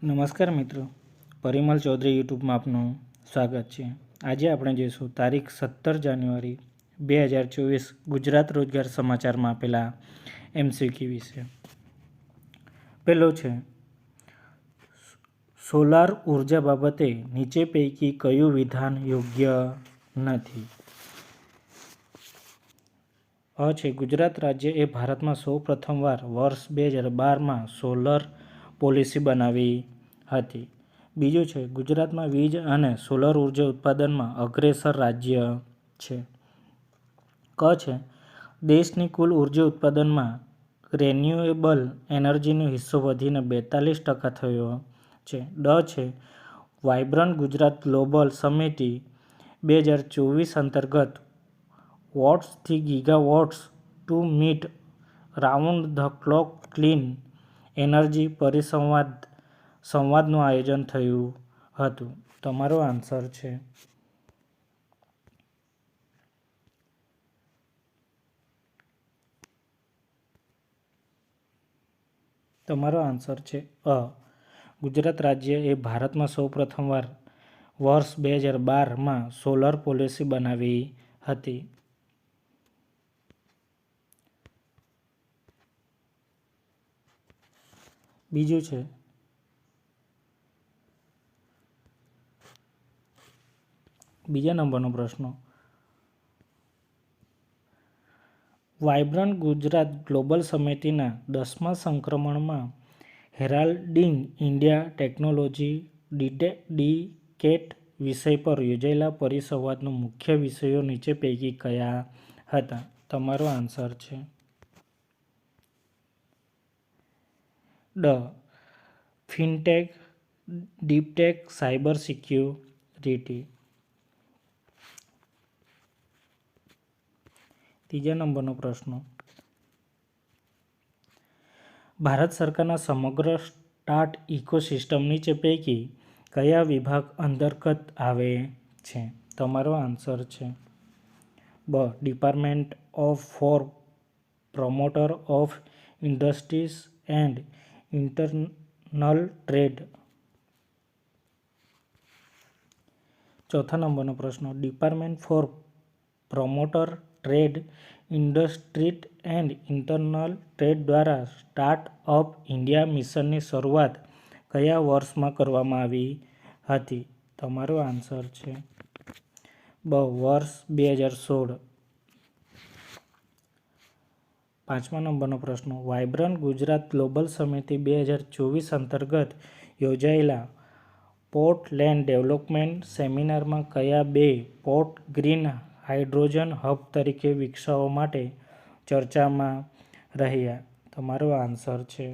નમસ્કાર મિત્રો, પરિમલ ચૌધરી યુટ્યુબમાં આપનું સ્વાગત છે. આજે આપણે જોઈશું તારીખ 17 જાન્યુઆરી 2024 ગુજરાત રોજગાર સમાચારમાં આપેલા MCQ વિશે. પહેલો છે, સોલાર ઉર્જા બાબતે નીચે પૈકી કયું વિધાન યોગ્ય નથી? અ છે, ગુજરાત રાજ્ય એ ભારતમાં સૌ પ્રથમવાર વર્ષ 2012માં સોલર પોલિસી બનાવી હતી. બીજું છે, ગુજરાતમાં વીજ અને સોલર ઉર્જા ઉત્પાદનમાં અગ્રેસર રાજ્ય છે. ક છે, દેશની કુલ ઉર્જા ઉત્પાદનમાં રિન્યુએબલ એનર્જીનો હિસ્સો વધીને 42% થયો છે. ડ છે, વાયબ્રન્ટ ગુજરાત ગ્લોબલ સમિટી 2024 અંતર્ગત વોટ્સથી gigawatts to meet round the clock clean energy સંવાદનું આયોજન થયું હતું. તમારો આન્સર છે અ. ગુજરાત રાજ્ય એ ભારતમાં સૌ પ્રથમવાર વર્ષ 2012માં સોલર પોલિસી બનાવી હતી. બીજું છે, બીજા નંબરનો પ્રશ્ન, વાયબ્રન્ટ ગુજરાત ગ્લોબલ સમિટીના 10મા સંસ્કરણમાં હેરાલ્ડિંગ ઇન્ડિયા ટેકનોલોજી ડિકેટ વિષય પર યોજાયેલા પરિસંવાદનો મુખ્ય વિષયો નીચે પૈકી કયા હતા? તમારો આન્સર છે ડ. Fintech, deeptech, cyber security. ત્રીજા નંબરનો પ્રશ્ન, ભારત સરકારના સમગ્ર સ્ટાર્ટ ઇકોસિસ્ટમ નીચે પૈકી કયા વિભાગ અંતર્ગત આવે છે? તમારો આન્સર છે બ. Department four promoter of industries and internal trade. ચોથા નંબરનો પ્રશ્ન, department four promoter trade, industry and internal trade દ્વારા સ્ટાર્ટ અપ ઇન્ડિયા મિશનની શરૂઆત કયા વર્ષમાં કરવામાં આવી હતી? તમારો આન્સર છે બ. વર્ષ 2016. પાંચમા નંબરનો પ્રશ્ન, વાયબ્રન્ટ ગુજરાત ગ્લોબલ સમિટી 2024 અંતર્ગત યોજાયેલા પોર્ટ લેન્ડ ડેવલપમેન્ટ સેમિનારમાં કયા બે પોર્ટ ગ્રીન હાઇડ્રોજન હબ તરીકે વિકસાવવા માટે ચર્ચામાં રહ્યા? તમારો આન્સર છે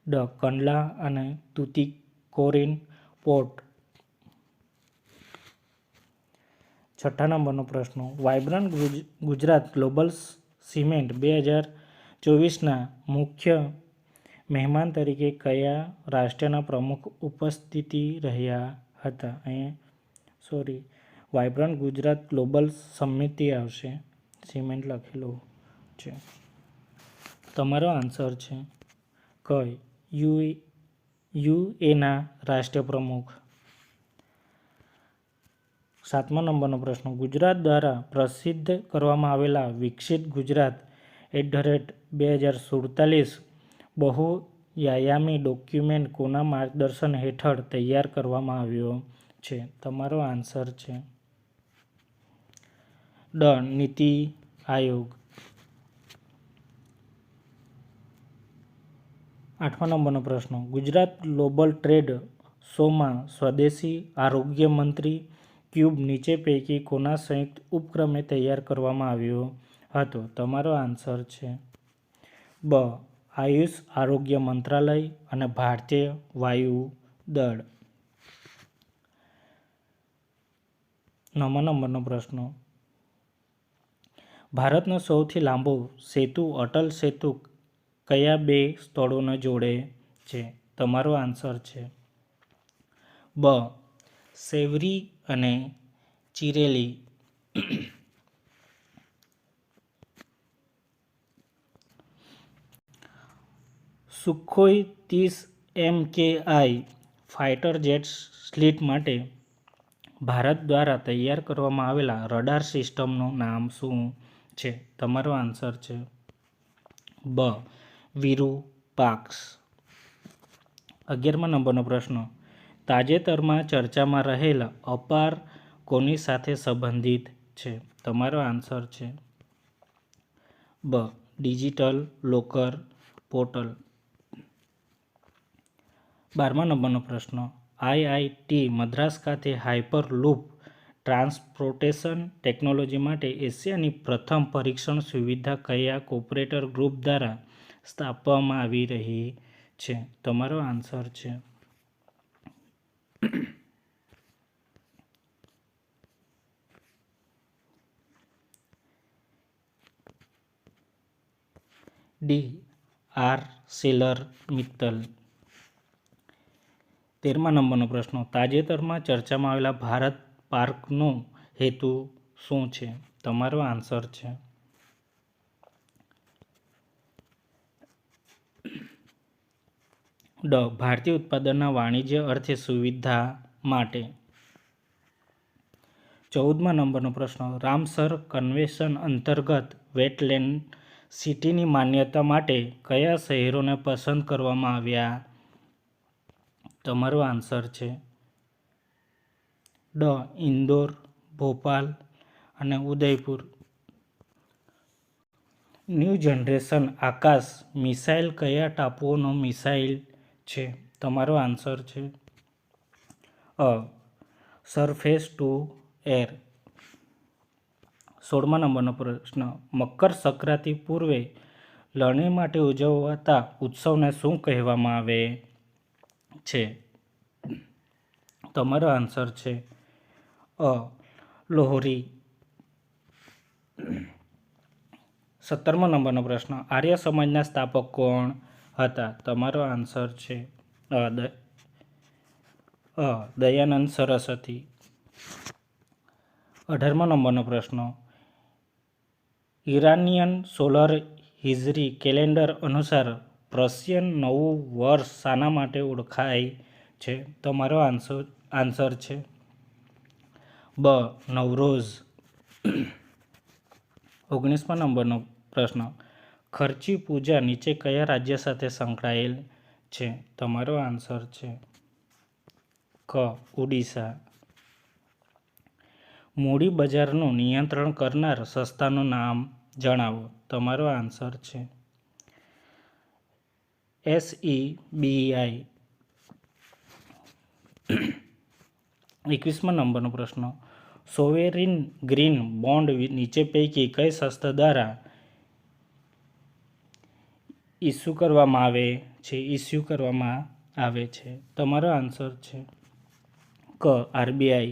ડ. કંડલા અને તુતિકોરિન પોર્ટ. છઠ્ઠા નંબરનો પ્રશ્ન, વાયબ્રન્ટ ગુજરાત ગ્લોબલ સિમેન્ટ 2024ના મુખ્ય મહેમાન તરીકે કયા રાષ્ટ્રના પ્રમુખ ઉપસ્થિત રહ્યા હતા? વાયબ્રન્ટ ગુજરાત ગ્લોબલ સમિટી આવશે, સિમેન્ટ લખેલું છે. તમારો આન્સર છે ક. યુએના રાષ્ટ્રીય પ્રમુખ. સાતમા નંબરનો પ્રશ્ન, ગુજરાત દ્વારા પ્રસિદ્ધ કરવામાં આવેલા વિકસિત ગુજરાત @2047 બહુઆયામી ડોક્યુમેન્ટ કોના માર્ગદર્શન હેઠળ તૈયાર કરવામાં આવ્યો છે? તમારો આન્સર છે ડ. નીતિ આયોગ. આઠમા નંબરનો પ્રશ્ન, ગુજરાત ગ્લોબલ ટ્રેડ શોમાં સ્વદેશી આરોગ્ય મંત્રી ક્યુબ નીચે પૈકી કોના સંયુક્ત ઉપક્રમે તૈયાર કરવામાં આવ્યો હતો? તમારો આન્સર છે બ. આયુષ આરોગ્ય મંત્રાલય અને ભારતીય વાયુ દળ. નવમા નંબરનો પ્રશ્ન, ભારતનો સૌથી લાંબો સેતુ અટલ સેતુ કયા બે સ્થળોને જોડે છે? તમારો આન્સર છે બ. સેવરી અને ચિરેલી. 16 Sukhoi 30 MKI fighter jet sleet માટે ભારત દ્વારા તૈયાર કરવામાં આવેલા રડાર સિસ્ટમનું નામ શું છે? તમારો આન્સર છે બ વિરુપાક્ષ. 11મા નંબરનો પ્રશ્ન. તાજેતરમાં ચર્ચામાં રહેલ અપાર કોની સાથે સંબંધિત છે? તમારો આન્સર છે બ ડિજિટલ લોકર પોર્ટલ. 12મા નંબરનો પ્રશ્ન. IIT મદ્રાસ ખાતે હાઇપર લૂપ ટ્રાન્સપોર્ટેશન ટેકનોલોજી માટે એશિયાની પ્રથમ પરીક્ષણ સુવિધા કયા કોર્પોરેટ ગ્રુપ દ્વારા સ્થાપવામાં આવી રહી છે? તમારો આન્સર છે ડી ArcelorMittal. 13મા નંબરનો પ્રશ્ન. તાજેતરમાં ચર્ચામાં આવેલા ભારત પાર્કનો હેતુ શું છે? તમારો આન્સર છે ડ ભારતીય ઉત્પાદનના વાણિજ્ય અર્થે સુવિધા માટે. 14મા નંબરનો પ્રશ્ન. રામસર કન્વેન્શન અંતર્ગત વેટલેન્ડ સિટીની માન્યતા માટે કયા શહેરોને પસંદ કરવામાં આવ્યા? તમારો આન્સર છે ડ ઇન્દોર, ભોપાલ અને ઉદયપુર. ન્યૂ જનરેશન આકાશ મિસાઇલ કયા ટાપુઓનો મિસાઇલ છે? તમારો આન્સર છે અ સરફેસ ટુ એર. 16મા નંબરનો પ્રશ્ન. મકર સંક્રાંતિ પૂર્વે લણણી માટે ઉજવાતા ઉત્સવને શું કહેવામાં આવે છે? તમારો આન્સર છે અ લોહરી. 17મા નંબરનો પ્રશ્ન. આર્ય સમાજના સ્થાપક કોણ હતા? તમારો આન્સર છે દયાનંદ સરસ્વતી. 18મા નંબરનો પ્રશ્ન. ઇરાનિયન સોલર હિજરી કેલેન્ડર અનુસાર પર્શિયન નવું વર્ષ શાના માટે ઓળખાય છે? તમારો આન્સર છે બ નવરોઝ. 19મા નંબરનો પ્રશ્ન. ખર્ચી પૂજા નીચે કયા રાજ્ય સાથે સંકળાયેલ છે? તમારો આન્સર છે ક ઓડિશા. મૂડી બજારનું નિયંત્રણ કરનાર સંસ્થાનું નામ જણાવો. તમારો આન્સર છે SEBI. 21મા નંબરનો પ્રશ્ન. સોવેરીન ગ્રીન બોન્ડ નીચે પૈકી કઈ સંસ્થા દ્વારા ઇસ્યુ કરવામાં આવે છે? તમારો આન્સર છે ક RBI.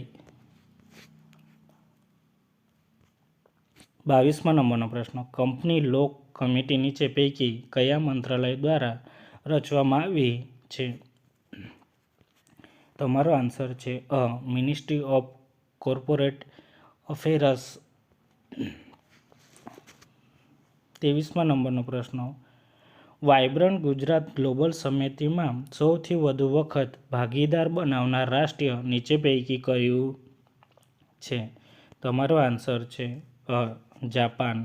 22મા નંબરનો પ્રશ્ન. કંપની લો કમિટી નીચે પૈકી કયા મંત્રાલય દ્વારા રચવામાં આવી છે? તમારો આન્સર છે અ મિનિસ્ટ્રી ઓફ કોર્પોરેટ અફેર્સ. 23મા નંબરનો પ્રશ્ન. વાયબ્રન્ટ ગુજરાત ગ્લોબલ સમિટમાં સૌથી વધુ વખત ભાગીદાર બનાવનાર રાષ્ટ્ર નીચે પૈકી કયું છે? તમારો આન્સર છે જાપાન.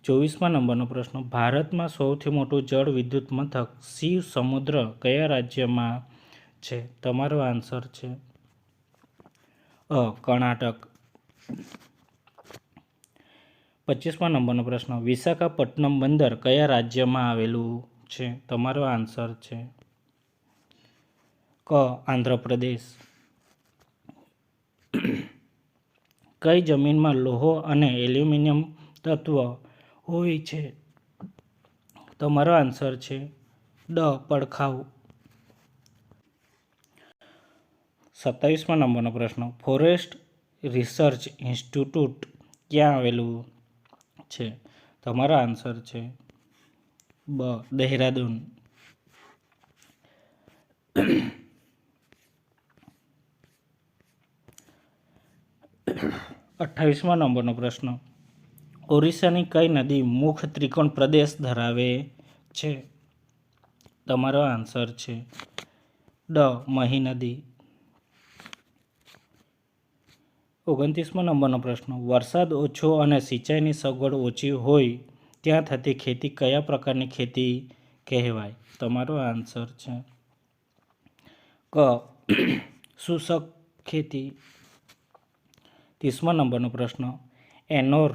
24મા નંબરનો પ્રશ્ન. ભારતમાં સૌથી મોટું જળ વિદ્યુત મથક શિવ સમુદ્ર કયા રાજ્યમાં છે? તમારો આન્સર છે કર્ણાટક. 25મા નંબરનો પ્રશ્ન. વિશાખાપટ્ટનમ બંદર કયા રાજ્યમાં આવેલું છે? તમારો આન્સર છે ક આંધ્રપ્રદેશ. કઈ જમીનમાં લોહ અને એલ્યુમિનિયમ તત્વ હોય છે? તમારો આન્સર છે ડ પડખાઉ. 27મા નંબરનો પ્રશ્ન. ફોરેસ્ટ રિસર્ચ ઇન્સ્ટિટ્યૂટ ક્યાં આવેલું છે? તમારો આન્સર છે બ દહેરાદૂન. 28મા નંબરનો પ્રશ્ન. ઓરિસ્સાની કઈ નદી મુખ ત્રિકોણ પ્રદેશ ધરાવે છે? તમારો આન્સર છે મહી નદી. 29મો નંબરનો પ્રશ્ન, વરસાદ ઓછો અને સિંચાઈની સગવડ ઓછી હોય ત્યાં થતી ખેતી કયા પ્રકારની ખેતી કહેવાય? તમારો આન્સર છે શુષ્ક ખેતી. 30મા નંબરનો પ્રશ્ન, એનોર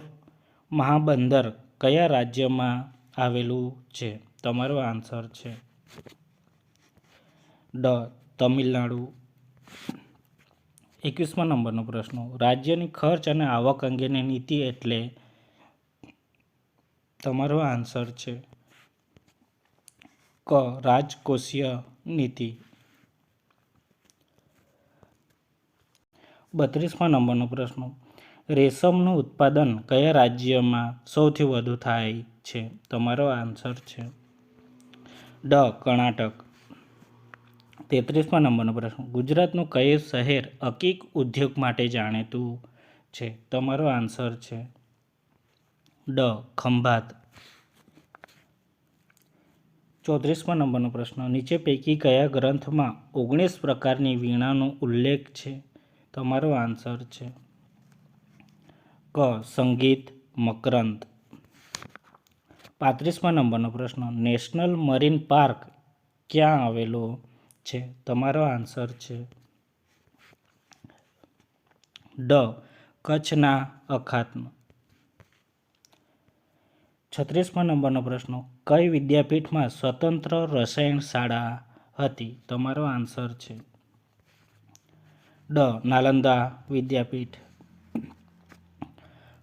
મહાબંદર કયા રાજ્યમાં આવેલું છે? તમારો આન્સર છે તમિલનાડુ. 21મા નંબરનો પ્રશ્ન, રાજ્યની ખર્ચ અને આવક અંગેની નીતિ એટલે? તમારો આન્સર છે રાજકોષીય નીતિ. 32મા નંબરનો પ્રશ્ન, રેશમનું ઉત્પાદન કયા રાજ્યમાં સૌથી વધુ થાય છે? તમારો આન્સર છે કર્ણાટક. 33મા નંબરનો પ્રશ્ન, ગુજરાતનું કયું શહેર અકીક ઉદ્યોગ માટે જાણીતું છે? તમારો આન્સર છે ખંભાત. 34મા નંબરનો પ્રશ્ન, નીચે પૈકી કયા ગ્રંથમાં 19 પ્રકારની વીણાનો ઉલ્લેખ છે? તમારો આન્સર છે સંગીત મકરંદ. 35મા નંબરનો પ્રશ્ન, નેશનલ મરીન પાર્ક ક્યાં આવેલો છે? તમારો આન્સર છે કચ્છના અખાતમાં. 36મા નંબરનો પ્રશ્ન, કઈ વિદ્યાપીઠમાં સ્વતંત્ર રસાયણ શાળા હતી? તમારો આન્સર છે નાલંદા વિદ્યાપીઠ.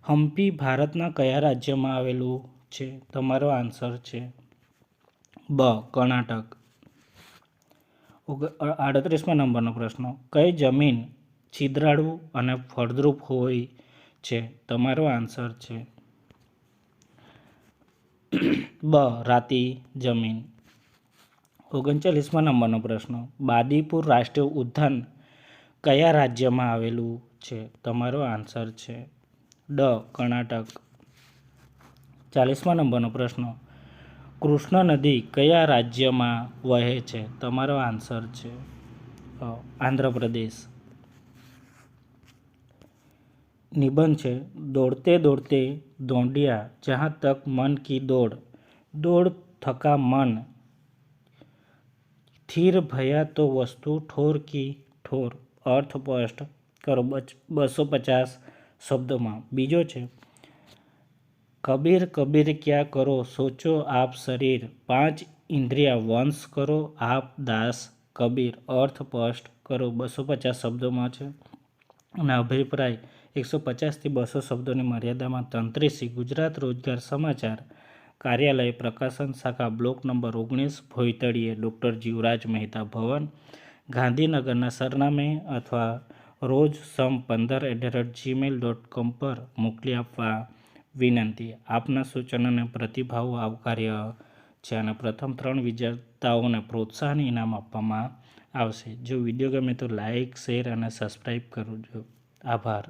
હમ્પી ભારતના કયા રાજ્યમાં આવેલું છે? તમારો આન્સર છે કર્ણાટક. 38મા નંબરનો પ્રશ્ન, કઈ જમીન છિદ્રાળુ અને ફળદ્રુપ હોય છે? તમારો આન્સર છે રાતી જમીન. 39મા નંબરનો પ્રશ્ન, બાદીપુર રાષ્ટ્રીય ઉદ્યાન કયા રાજ્યમાં આવેલું છે? તમારો આન્સર છે કર્ણાટક. 40મા નંબરનો પ્રશ્ન, કૃષ્ણ નદી કયા રાજ્યમાં વહે છે? તમારો આન્સર છે આંધ્રપ્રદેશ. નિબંધ છે, દોડતે દોડતે દોંડિયા જહાં તક મન કી દોડ, દોડ થકા મન સ્થિર ભયા તો વસ્તુ ઠોર કી ઠોર. અર્થ સ્પષ્ટ કરો 250 શબ્દોમાં. બીજો છે, કબીર કબીર ક્યાં કરો સોચો આપ શરીર, 5 ઇન્દ્રિયા વંશ કરો આપ દાસ કબીર. અર્થ સ્પષ્ટ કરો 250 શબ્દોમાં છે. અને અભિપ્રાય 150 થી 200 શબ્દોની મર્યાદામાં. તંત્રીસી ગુજરાત રોજગાર સમાચાર કાર્યાલય, પ્રકાશન શાખા, બ્લોક નંબર 19, ભોયતળીએ, ડૉ. જીવરાજ મહેતા ભવન, ગાંધીનગરના સરનામે અથવા રોજ sum15@gmail.com પર મોકલી આપવા વિનંતી. આપના સૂચનો અને પ્રતિભાવો આવકાર્ય છે અને પ્રથમ 3 વિજેતાઓને પ્રોત્સાહન ઇનામ આપવામાં આવશે. જો વિડીયો ગમે તો લાઇક, શેર અને સબસ્ક્રાઇબ કરજો. આભાર.